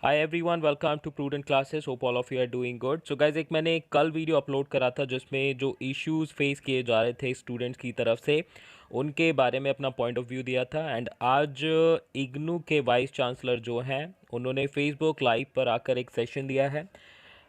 Hi everyone, welcome to Prudent Classes. Hope all of you are doing good. So guys, एक मैंने कल video upload करा था जिसमें जो इश्यूज फेस किए जा रहे थे स्टूडेंट्स की तरफ से उनके बारे में अपना पॉइंट ऑफ व्यू दिया था। एंड आज इग्नू के वाइस चांसलर जो हैं उन्होंने फेसबुक लाइव पर आकर एक सेशन दिया है।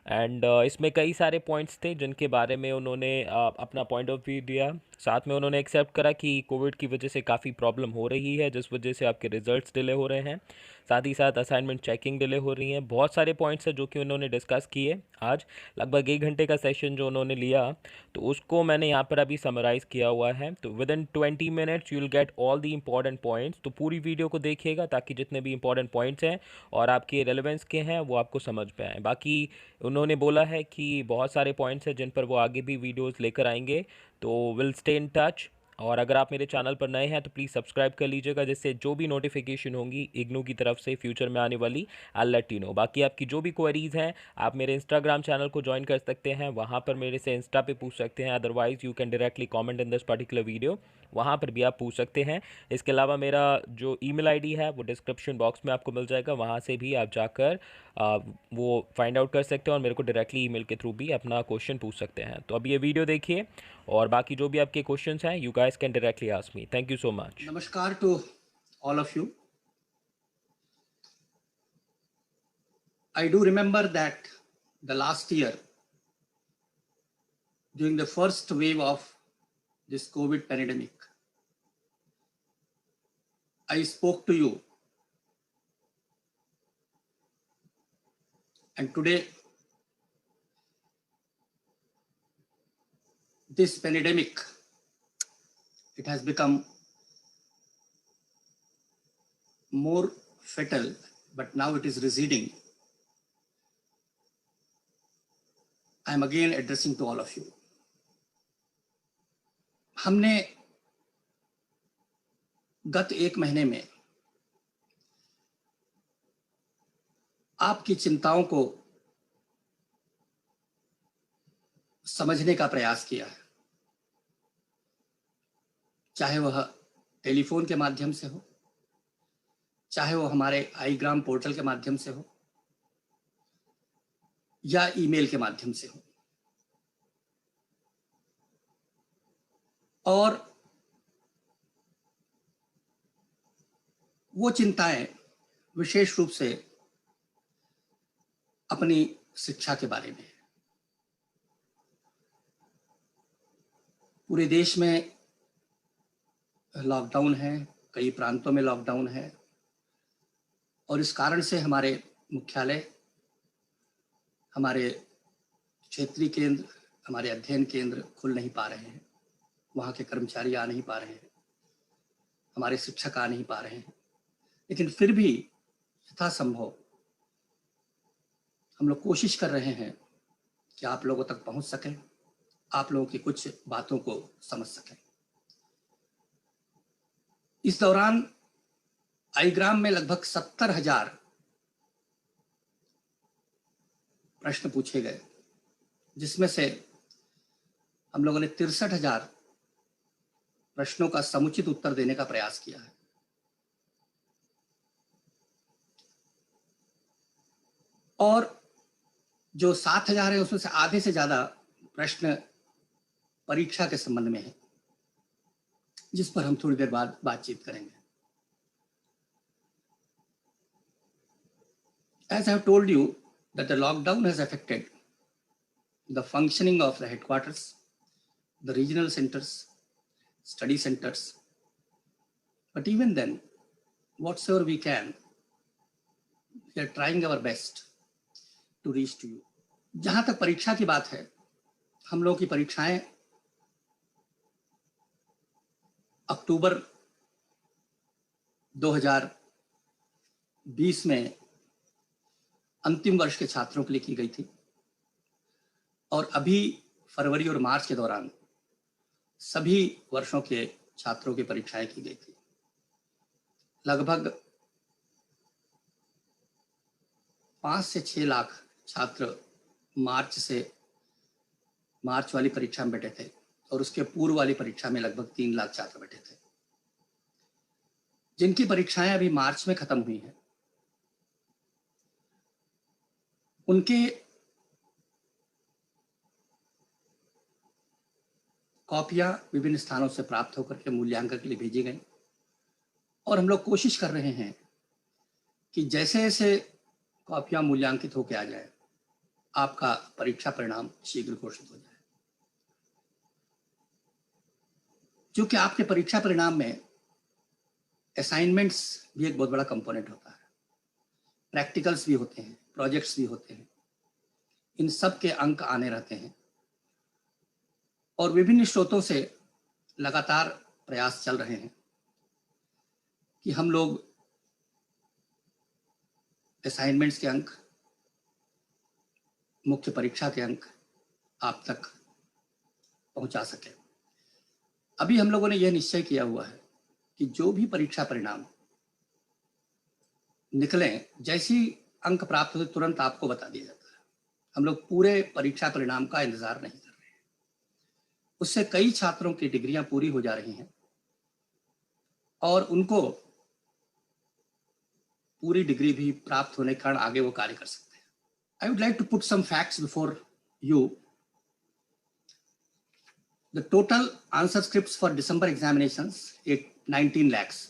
एंड इसमें कई सारे पॉइंट्स थे जिनके बारे में उन्होंने अपना पॉइंट ऑफ व्यू दिया। साथ में उन्होंने एक्सेप्ट करा कि कोविड की वजह से काफ़ी प्रॉब्लम हो रही है जिस वजह से आपके रिजल्ट्स डिले हो रहे हैं। साथ ही साथ असाइनमेंट चेकिंग डिले हो रही है। बहुत सारे पॉइंट्स हैं जो कि उन्होंने डिस्कस किए आज। लगभग 1 घंटे का सेशन जो उन्होंने लिया, तो उसको मैंने यहाँ पर अभी समराइज़ किया हुआ है। तो with in 20 minutes you will get all the important points. तो पूरी वीडियो को देखिएगा ताकि जितने भी इंपॉर्टेंट पॉइंट्स हैं और आपके रेलेवेंस के हैं वो आपको समझ में आए। बाकी उन्होंने बोला है कि बहुत सारे पॉइंट्स हैं जिन पर वो आगे भी वीडियोस लेकर आएंगे। तो विल स्टे इन टच। और अगर आप मेरे चैनल पर नए हैं तो प्लीज़ सब्सक्राइब कर लीजिएगा, जिससे जो भी नोटिफिकेशन होंगी इग्नू की तरफ से फ्यूचर में आने वाली, आई लेट यू नो। बाकी आपकी जो भी क्वेरीज़ हैं आप मेरे इंस्टाग्राम चैनल को ज्वाइन कर सकते हैं, वहाँ पर मेरे से इंस्टा पे पूछ सकते हैं। Otherwise you can directly comment in this particular video, वहाँ पर भी आप पूछ सकते हैं। इसके अलावा मेरा जो ईमेल आईडी है वो डिस्क्रिप्शन बॉक्स में आपको मिल जाएगा, वहाँ से भी आप जाकर वो फाइंड आउट कर सकते हैं और मेरे को डायरेक्टली ईमेल के थ्रू भी अपना क्वेश्चन पूछ सकते हैं। तो अभी ये वीडियो देखिए और बाकी जो भी आपके क्वेश्चंस हैं you guys can directly ask me. Thank you so much. Namaskar to all of you. I do remember that the last year, during the first wave of this COVID pandemic, I spoke to you. And today, this pandemic, it has become more fatal, but now it is receding. I am again addressing to all of you. हमने गत 1 महीने में आपकी चिंताओं को समझने का प्रयास किया है, चाहे वह टेलीफोन के माध्यम से हो, चाहे वो हमारे iGram पोर्टल के माध्यम से हो या ईमेल के माध्यम से हो। और वो चिंताएं विशेष रूप से अपनी शिक्षा के बारे में। पूरे देश में लॉकडाउन है, कई प्रांतों में लॉकडाउन है और इस कारण से हमारे मुख्यालय, हमारे क्षेत्रीय केंद्र, हमारे अध्ययन केंद्र खुल नहीं पा रहे हैं, वहाँ के कर्मचारी आ नहीं पा रहे हैं, हमारे शिक्षक आ नहीं पा रहे हैं। लेकिन फिर भी यथासंभव हम लोग कोशिश कर रहे हैं कि आप लोगों तक पहुँच सकें, आप लोगों की कुछ बातों को समझ सकें। इस दौरान iGram में लगभग 70,000 प्रश्न पूछे गए, जिसमें से हम लोगों ने 63,000 प्रश्नों का समुचित उत्तर देने का प्रयास किया है। और जो 7,000 है उसमें से आधे से ज्यादा प्रश्न परीक्षा के संबंध में है, जिस पर हम थोड़ी देर बाद बातचीत करेंगे। As I have told you that the lockdown has affected the functioning of the headquarters, the regional centers, study centers, but even then, whatsoever we can, we are trying our best to reach to you. जहां तक परीक्षा की बात है, हम लोगों की परीक्षाएं अक्टूबर 2020 में अंतिम वर्ष के छात्रों के लिए की गई थी और अभी फरवरी और मार्च के दौरान सभी वर्षों के छात्रों की परीक्षाएं की गई थी। लगभग 5 से 6 लाख छात्र मार्च वाली परीक्षा में बैठे थे और उसके पूर्व वाली परीक्षा में लगभग 3 लाख छात्र बैठे थे, जिनकी परीक्षाएं अभी मार्च में खत्म हुई हैं। उनके कॉपियां विभिन्न स्थानों से प्राप्त होकर के मूल्यांकन के लिए भेजी गई और हम लोग कोशिश कर रहे हैं कि जैसे जैसे कॉपियां मूल्यांकित होकर आ जाए आपका परीक्षा परिणाम शीघ्र घोषित हो जाए। क्योंकि आपके परीक्षा परिणाम में असाइनमेंट्स भी एक बहुत बड़ा कंपोनेंट होता है, प्रैक्टिकल्स भी होते हैं, प्रोजेक्ट्स भी होते हैं, इन सब के अंक आने रहते हैं और विभिन्न स्रोतों से लगातार प्रयास चल रहे हैं कि हम लोग असाइनमेंट्स के अंक, मुख्य परीक्षा के अंक आप तक पहुंचा सके। अभी हम लोगों ने यह निश्चय किया हुआ है कि जो भी परीक्षा परिणाम निकलें, जैसी अंक प्राप्त होते तुरंत आपको बता दिया जाता है। हम लोग पूरे परीक्षा परिणाम का इंतजार नहीं कर रहे हैं। उससे कई छात्रों की डिग्रियां पूरी हो जा रही हैं और उनको पूरी डिग्री भी प्राप्त होने के कारण आगे वो कार्य कर सकते हैं। I would like to put some facts before you. The total answer scripts for December examinations is 19 lakhs.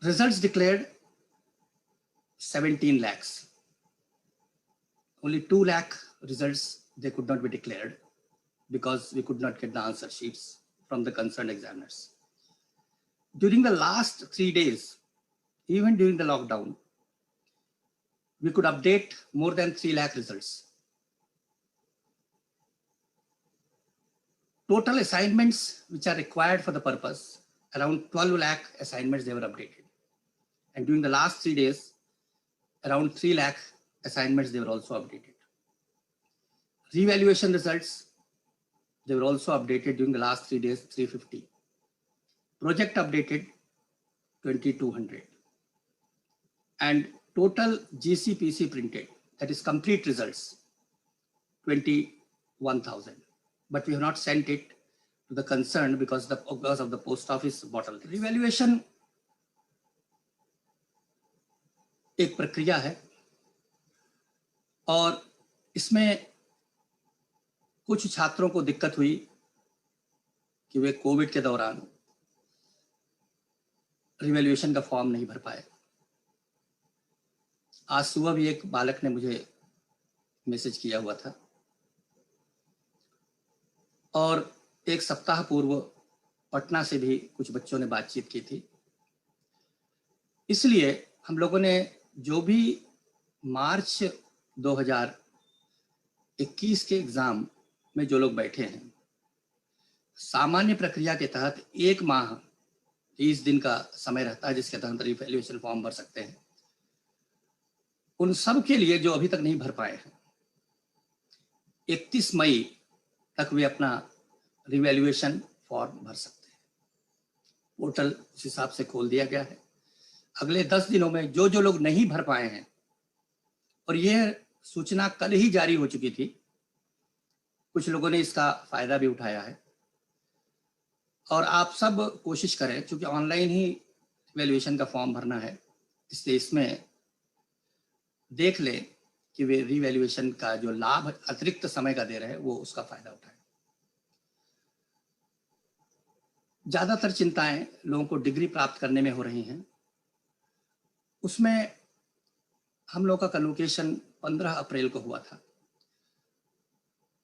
Results declared 17 lakhs. Only 2 lakh results they could not be declared because we could not get the answer sheets from the concerned examiners. During the last 3 days, even during the lockdown, we could update more than 3 lakh results. Total assignments which are required for the purpose, around 12 lakh assignments they were updated. And during the last 3 days, around 3 lakh assignments they were also updated. Revaluation results, they were also updated during the last 3 days, 350. Project updated, 2200. And total GCPC printed, that is complete results, 21,000. But we have not sent it to the concerned because of the post office bottleneck. Revaluation एक प्रक्रिया है और इसमें कुछ छात्रों को दिक्कत हुई कि वे कोविड के दौरान रिवैल्यूएशन का फॉर्म नहीं भर पाए। आज सुबह भी एक बालक ने मुझे मैसेज किया हुआ था और एक सप्ताह पूर्व पटना से भी कुछ बच्चों ने बातचीत की थी। इसलिए हम लोगों ने जो भी मार्च 2021 के एग्जाम में जो लोग बैठे हैं, सामान्य प्रक्रिया के तहत 1 माह 30 दिन का समय रहता है जिसके तहत रिवैल्यूएशन फॉर्म भर सकते हैं। उन सब के लिए जो अभी तक नहीं भर पाए हैं, 31 मई तक वे अपना रिवैल्यूएशन फॉर्म भर सकते हैं। पोर्टल उस हिसाब से खोल दिया गया है। अगले 10 दिनों में जो जो लोग नहीं भर पाए हैं, और यह सूचना कल ही जारी हो चुकी थी, कुछ लोगों ने इसका फायदा भी उठाया है, और आप सब कोशिश करें, क्योंकि ऑनलाइन ही रिवैल्यूएशन का फॉर्म भरना है, इसलिए इसमें देख लें कि वे रिवैल्यूएशन का जो लाभ अतिरिक्त समय का दे रहे हैं वो उसका फायदा उठाएं। ज्यादातर चिंताएं लोगों को डिग्री प्राप्त करने में हो रही हैं। उसमें हम लोग का कन्वोकेशन 15 अप्रैल को हुआ था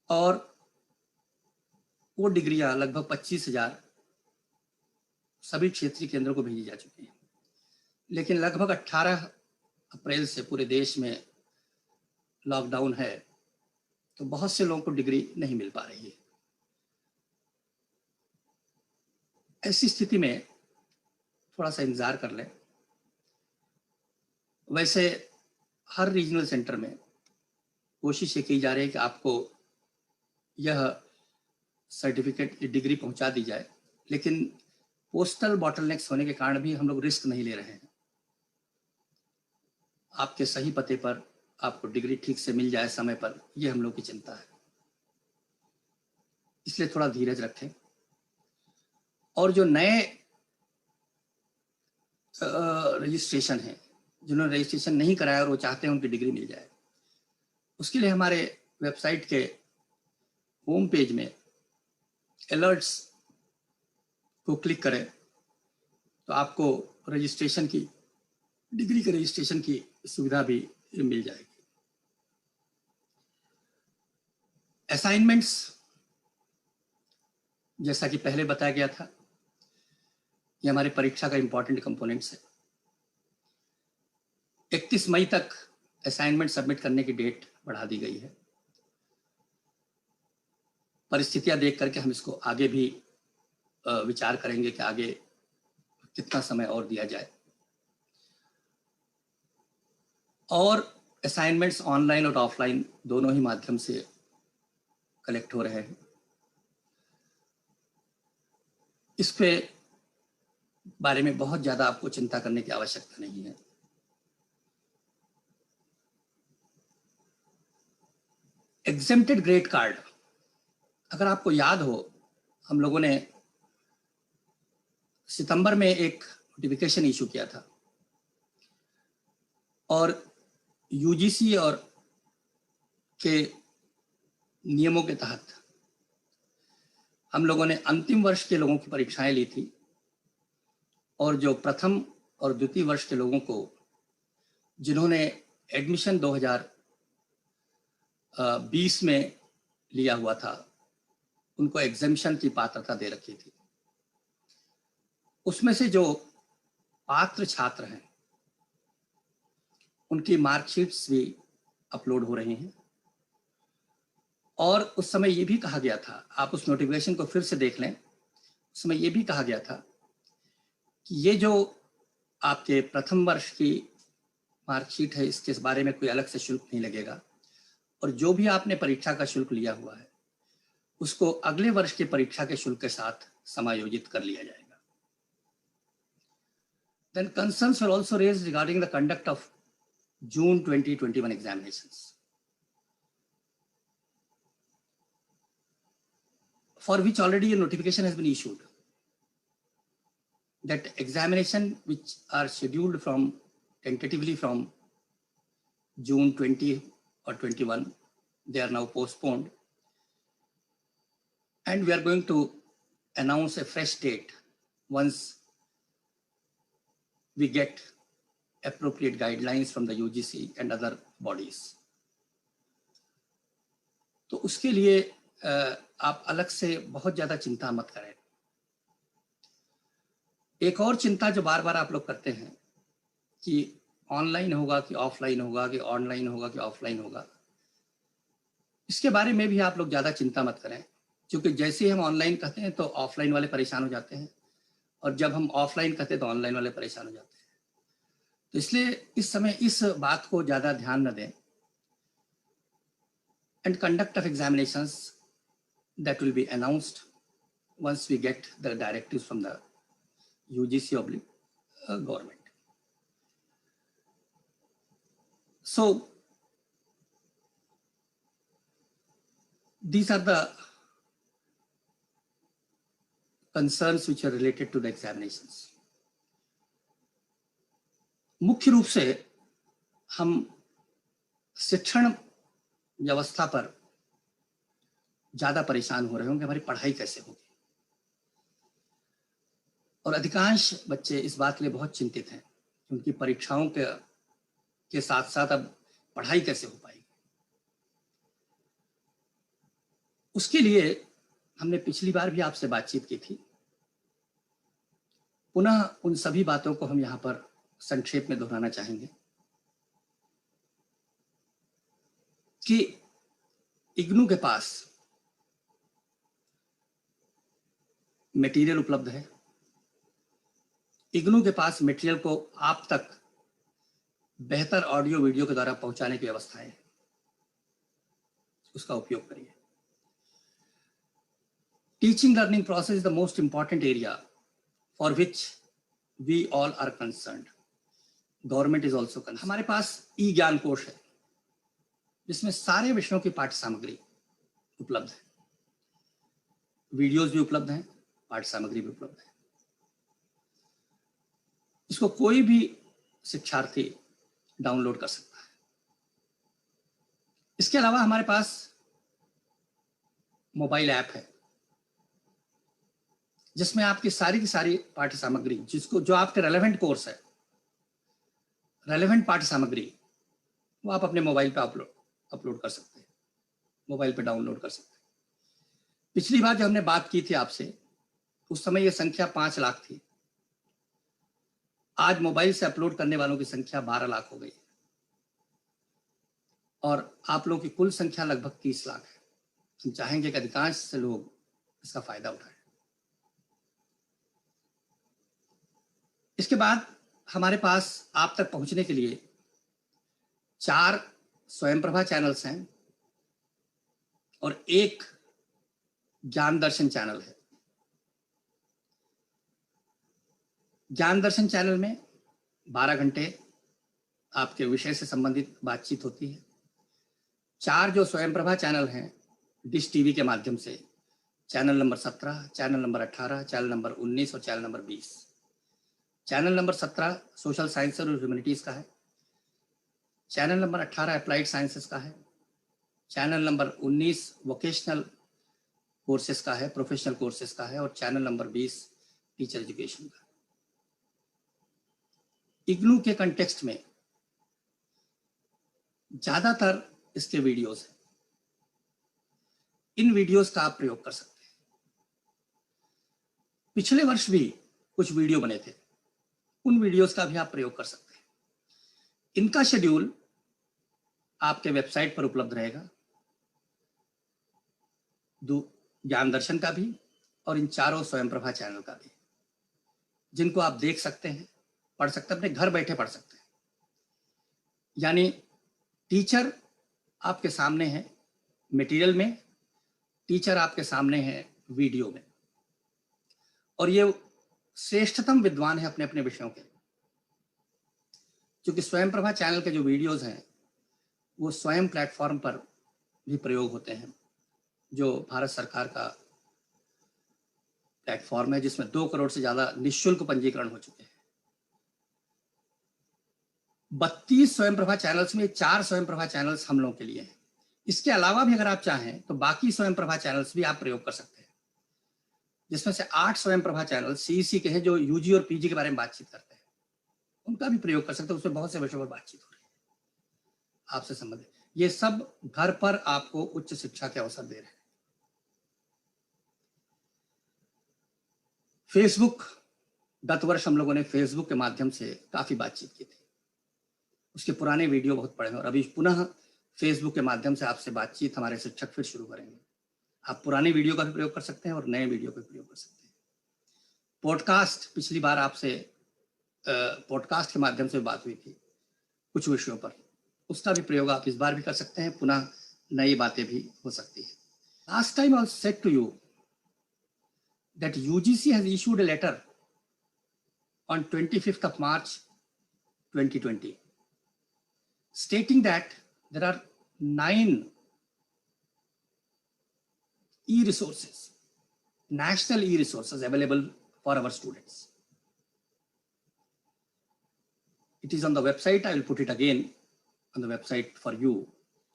और वो डिग्रियां लगभग 25,000 सभी क्षेत्रीय केंद्रों को भेजी जा चुकी हैं। लेकिन लगभग 18 अप्रैल से पूरे देश में लॉकडाउन है, तो बहुत से लोगों को डिग्री नहीं मिल पा रही है। ऐसी स्थिति में थोड़ा सा इंतजार कर लें। वैसे हर रीजनल सेंटर में कोशिश ये की जा रही है कि आपको यह सर्टिफिकेट, डिग्री पहुंचा दी जाए, लेकिन पोस्टल बॉटलनेक्स होने के कारण भी हम लोग रिस्क नहीं ले रहे हैं। आपके सही पते पर आपको डिग्री ठीक से मिल जाए समय पर, यह हम लोग की चिंता है। इसलिए थोड़ा धीरज रखें। और जो नए रजिस्ट्रेशन है, जिन्होंने रजिस्ट्रेशन नहीं कराया और वो चाहते हैं उनकी डिग्री मिल जाए, उसके लिए हमारे वेबसाइट के होम पेज में अलर्ट्स को क्लिक करें तो आपको रजिस्ट्रेशन की, डिग्री के रजिस्ट्रेशन की सुविधा भी मिल जाएगी। असाइनमेंट्स, जैसा कि पहले बताया गया था, ये हमारी परीक्षा का इंपॉर्टेंट कंपोनेंट्स है। 31 मई तक असाइनमेंट सबमिट करने की डेट बढ़ा दी गई है। परिस्थितियां देख करके हम इसको आगे भी विचार करेंगे कि आगे कितना समय और दिया जाए। और असाइनमेंट्स ऑनलाइन और ऑफलाइन दोनों ही माध्यम से कलेक्ट हो रहे हैं। इस पे बारे में बहुत ज़्यादा आपको चिंता करने की आवश्यकता नहीं है। एग्जेम्प्टेड ग्रेड कार्ड, अगर आपको याद हो, हम लोगों ने सितंबर में एक नोटिफिकेशन इशू किया था और यूजीसी और के नियमों के तहत हम लोगों ने अंतिम वर्ष के लोगों की परीक्षाएं ली थी और जो प्रथम और द्वितीय वर्ष के लोगों को, जिन्होंने एडमिशन 2020 में लिया हुआ था, उनको एग्जेम्पशन की पात्रता दे रखी थी। उसमें से जो पात्र छात्र हैं उनकी मार्कशीट्स भी अपलोड हो रही हैं। और उस समय ये भी कहा गया था, आप उस नोटिफिकेशन को फिर से देख लें, उस समय ये भी कहा गया था कि ये जो आपके प्रथम वर्ष की मार्कशीट है, इसके बारे में कोई अलग से शुल्क नहीं लगेगा और जो भी आपने परीक्षा का शुल्क लिया हुआ है उसको अगले वर्ष की परीक्षा के शुल्क के साथ समायोजित कर लिया जाएगा। Then concerns were also raised regarding the conduct of June 2021 examinations, for which already a notification has been issued, that examination which are scheduled from tentatively from June 20 or 21, they are now postponed, and we are going to announce a fresh date once we get appropriate guidelines from the UGC and other bodies. तो उसके लिए आप अलग से बहुत ज़्यादा चिंता मत करें। एक और चिंता जो बार बार आप लोग करते हैं कि ऑनलाइन होगा कि ऑफलाइन होगा, कि ऑनलाइन होगा कि ऑफलाइन होगा, इसके बारे में भी आप लोग ज़्यादा चिंता मत करें, क्योंकि जैसे ही हम ऑनलाइन कहते हैं तो ऑफलाइन वाले परेशान हो जाते हैं और जब हम ऑफलाइन कहते हैं तो ऑनलाइन वाले परेशान हो जाते हैं। तो इसलिए इस समय इस बात को ज़्यादा ध्यान न दें। And conduct of examinations, that will be announced once we get the directives from the UGC government. So these are the concerns which are related to the examinations. मुख्य रूप से हम शिक्षण व्यवस्था पर ज्यादा परेशान हो रहे होंगे, हमारी पढ़ाई कैसे होगी, और अधिकांश बच्चे इस बात के लिए बहुत चिंतित हैं कि उनकी परीक्षाओं के साथ साथ अब पढ़ाई कैसे हो पाएगी। उसके लिए हमने पिछली बार भी आपसे बातचीत की थी। पुनः उन सभी बातों को हम यहाँ पर संक्षेप में दोहराना चाहेंगे कि इग्नू के पास मटेरियल उपलब्ध है। इग्नू के पास मटेरियल को आप तक बेहतर ऑडियो वीडियो के द्वारा पहुंचाने की व्यवस्था है, उसका उपयोग करिए। Teaching learning process is the most important area for which we all are concerned. Government is also concerned. हमारे पास ई ज्ञान कोश है जिसमें सारे विषयों की पाठ्य सामग्री उपलब्ध है, वीडियोस भी उपलब्ध हैं, पाठ्य सामग्री भी उपलब्ध है। इसको कोई भी शिक्षार्थी डाउनलोड कर सकता है। इसके अलावा हमारे पास मोबाइल ऐप है जिसमें आपकी सारी की सारी पाठ्य सामग्री जो आपके रेलेवेंट कोर्स है, रेलेवेंट पाठ्य सामग्री, वो आप अपने मोबाइल पे अपलोड कर सकते हैं, मोबाइल पे डाउनलोड कर सकते हैं। पिछली बार जब हमने बात की थी आपसे, उस समय ये संख्या 5 लाख थी। आज मोबाइल से अपलोड करने वालों की संख्या 12 लाख हो गई और आप लोगों की कुल संख्या लगभग 30 लाख है। हम चाहेंगे कि अधिकांश से लोग इसका फायदा उठाएं। इसके बाद हमारे पास आप तक पहुंचने के लिए 4 स्वयंप्रभा चैनल्स हैं और 1 ज्ञान दर्शन चैनल है। ज्ञान दर्शन चैनल में 12 घंटे आपके विषय से संबंधित बातचीत होती है। 4 जो स्वयंप्रभा चैनल हैं डिश टीवी के माध्यम से, channel number 17, channel number 18, channel number 19 और channel number 20। Channel number 17 social science और ह्यूमैनिटीज का है, चैनल नंबर 18 अप्लाइड साइंसेस का है, चैनल नंबर 19 वोकेशनल कोर्सेज का है, प्रोफेशनल कोर्सेज का है और चैनल नंबर 20 टीचर एजुकेशन का। इग्नू के कंटेक्स्ट में ज्यादातर इसके वीडियोस हैं। इन वीडियोस का आप प्रयोग कर सकते हैं। पिछले वर्ष भी कुछ वीडियो बने थे, उन वीडियोस का भी आप प्रयोग कर सकते हैं। इनका शेड्यूल आपके वेबसाइट पर उपलब्ध रहेगा, ज्ञान दर्शन का भी और इन 4 स्वयंप्रभा चैनल का भी, जिनको आप देख सकते हैं, पढ़ सकते हैं, अपने घर बैठे पढ़ सकते हैं। यानी टीचर आपके सामने है मटेरियल में, टीचर आपके सामने है वीडियो में, और ये श्रेष्ठतम विद्वान है अपने अपने विषयों के। क्योंकि स्वयंप्रभा चैनल के जो वीडियोस हैं वो स्वयं प्लेटफॉर्म पर भी प्रयोग होते हैं, जो भारत सरकार का प्लेटफॉर्म है, जिसमें 2 करोड़ से ज्यादा निःशुल्क पंजीकरण हो चुके हैं। 32 स्वयंप्रभा चैनल्स में 4 स्वयंप्रभा चैनल्स हम लोगों के लिए हैं। इसके अलावा भी अगर आप चाहें तो बाकी स्वयंप्रभा चैनल्स भी आप प्रयोग कर सकते हैं, जिसमें से 8 स्वयंप्रभा चैनल सीईसी के हैं जो यूजी और पीजी के बारे में बातचीत करते हैं, उनका भी प्रयोग कर सकते हैं। उसमें बहुत से विषयों पर बातचीत हो रही है आपसे संबंधित। ये सब घर पर आपको उच्च शिक्षा के अवसर दे रहे हैं। फेसबुक, गत वर्ष हम लोगों ने फेसबुक के माध्यम से काफी बातचीत की थी, उसके पुराने वीडियो बहुत पड़े हैं और अभी पुनः फेसबुक के माध्यम से आपसे बातचीत हमारे शिक्षक फिर शुरू करेंगे। आप पुराने वीडियो का भी प्रयोग कर सकते हैं और नए वीडियो का भी प्रयोग कर सकते हैं। पॉडकास्ट, पिछली बार आपसे पॉडकास्ट के माध्यम से बात हुई थी कुछ विषयों पर, उसका भी प्रयोग आप इस बार भी कर सकते हैं, पुनः नई बातें भी हो सकती है। Last time I said to you that UGC has issued a letter on 25th of March 2020 stating that there are 9 e-resources, national e-resources available for our students. It is on the website. I will put it again on the website for you.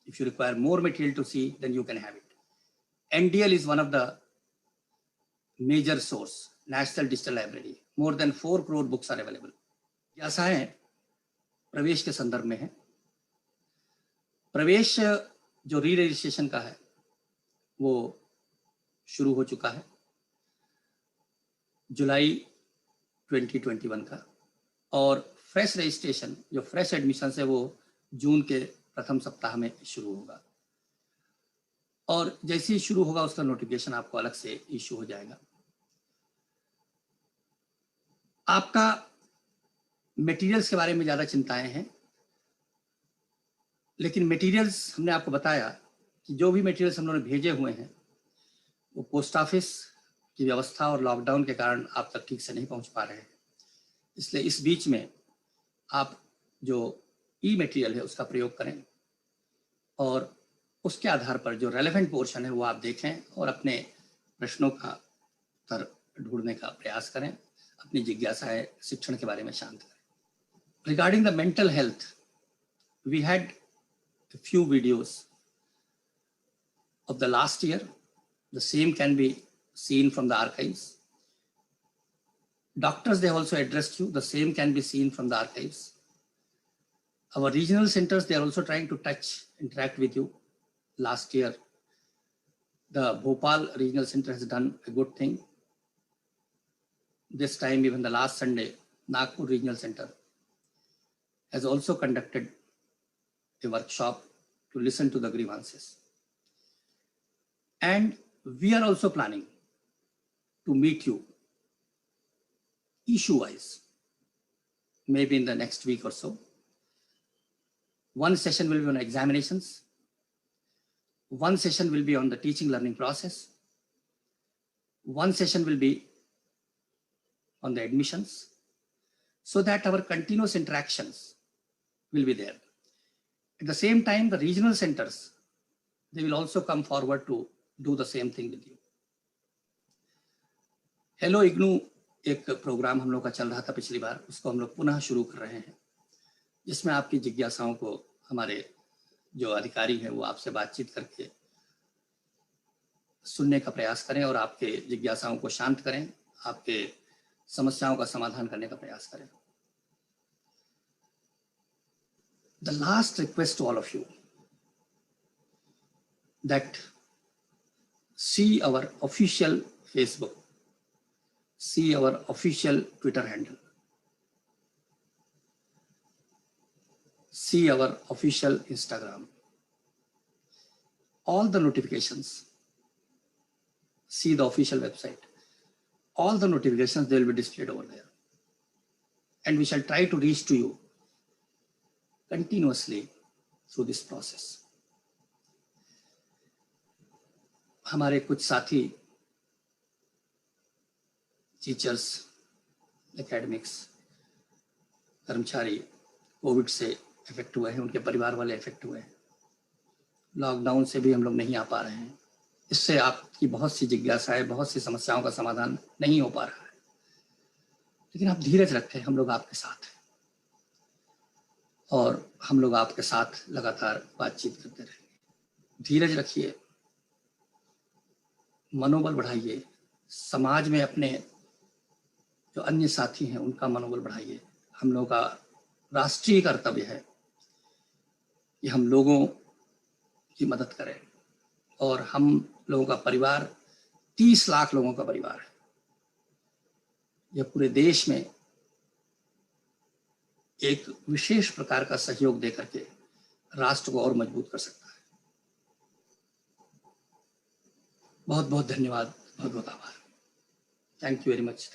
If you require more material to see, then you can have it. NDL is one of the major source, National Digital Library. More than 4 crore books are available. जिज्ञासाएं प्रवेश के संदर्भ में है। प्रवेश जो री registration का है वो शुरू हो चुका है जुलाई 2021 का, और फ्रेश रजिस्ट्रेशन जो फ्रेश एडमिशन है वो जून के प्रथम सप्ताह में शुरू होगा, और जैसे ही शुरू होगा उसका नोटिफिकेशन आपको अलग से इशू हो जाएगा। आपका मटेरियल्स के बारे में ज़्यादा चिंताएं हैं, लेकिन मटेरियल्स हमने आपको बताया कि जो भी मटेरियल्स हम लोगों ने भेजे हुए हैं वो पोस्ट ऑफिस की व्यवस्था और लॉकडाउन के कारण आप तक ठीक से नहीं पहुंच पा रहे हैं। इसलिए इस बीच में आप जो ई मटेरियल है उसका प्रयोग करें और उसके आधार पर जो रेलेवेंट पोर्शन है वो आप देखें और अपने प्रश्नों का उत्तर ढूंढने का प्रयास करें, अपनी जिज्ञासाएं शिक्षण के बारे में शांत करें। Regarding the mental health, we had a few videos of the last year. The same can be seen from the archives. Doctors, they also addressed you. The same can be seen from the archives. Our regional centers, they are also trying to interact with you. Last year, the Bhopal Regional Center has done a good thing. This time, even the last Sunday, Nagpur Regional Center has also conducted a workshop to listen to the grievances. And we are also planning to meet you issue-wise, maybe in the next week or so. One session will be on examinations. One session will be on the teaching learning process. One session will be on the admissions, so that our continuous interactions will be there. At the same time, the regional centers, they will also come forward to do the same thing with you. Hello IGNOU एक programme हम लोग का चल रहा था पिछली बार, उसको हम लोग पुनः शुरू कर रहे हैं, जिसमें आपकी जिज्ञासाओं को हमारे जो अधिकारी हैं वो आपसे बातचीत करके सुनने का प्रयास करें और आपके जिज्ञासाओं को शांत करें, आपके समस्याओं का समाधान करने का प्रयास करें. The last request to all of you that see our official Facebook, see our official Twitter handle, see our official Instagram, all the notifications, see the official website, all the notifications, they will be displayed over there. And we shall try to reach to you continuously through this process. हमारे कुछ साथी teachers, academics, कर्मचारी Covid से effect हुए हैं, उनके परिवार वाले इफेक्ट हुए हैं. लॉकडाउन से भी हम लोग नहीं आ पा रहे हैं. इससे आपकी बहुत सी जिज्ञासाएं, बहुत सी समस्याओं का समाधान नहीं हो पा रहा है. लेकिन आप धीरज रखें, हम लोग आपके साथ हैं और हम लोग आपके साथ लगातार बातचीत करते रहेंगे. धीरज रखिए, मनोबल बढ़ाइए, समाज में अपने जो अन्य साथी हैं उनका मनोबल बढ़ाइए. हम लोगों का राष्ट्रीय कर्तव्य है कि हम लोगों की मदद करें और हम लोगों का परिवार 30 लाख लोगों का परिवार है. यह पूरे देश में एक विशेष प्रकार का सहयोग देकर के राष्ट्र को और मजबूत कर सकता है. बहुत बहुत धन्यवाद, बहुत बहुत आभार. Thank you very much.